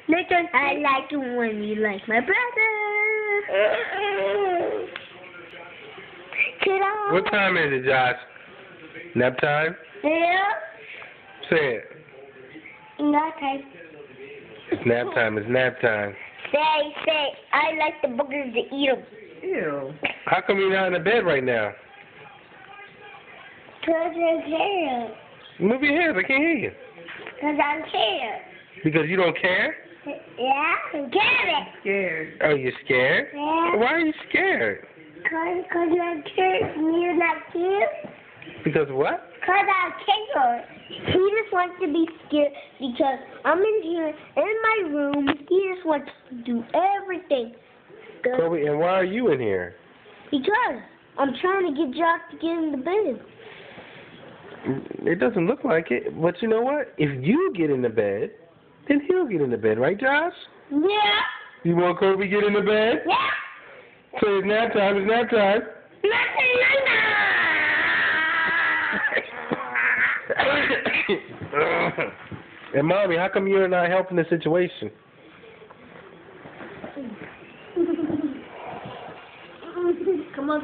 Nathan, I like it when you like my brother. What time is it, Josh? Nap time? Yeah. Say it. Nap time. It's nap time. It's nap time. Say, I like the boogers to eat them. Ew. How come you're not in the bed right now? Because I'm scared. Move your head. I can't hear you. Because I'm scared. Because you don't care? Yeah, I'm scared. Scared. Oh, you're scared? Yeah. Why are you scared? Because I'm scared. You're not scared? Because what? Because I'm scared. He just wants to be scared because I'm in here in my room. He just wants to do everything. Kobe, and why are you in here? Because I'm trying to get Josh to get in the bed. It doesn't look like it. But you know what? If you get in the bed, then he'll get in the bed, right, Josh? Yeah. You want Kobe to get in the bed? Yeah. So it's nap time. It's nap time. And Mommy, how come you're not helping the situation? Come on.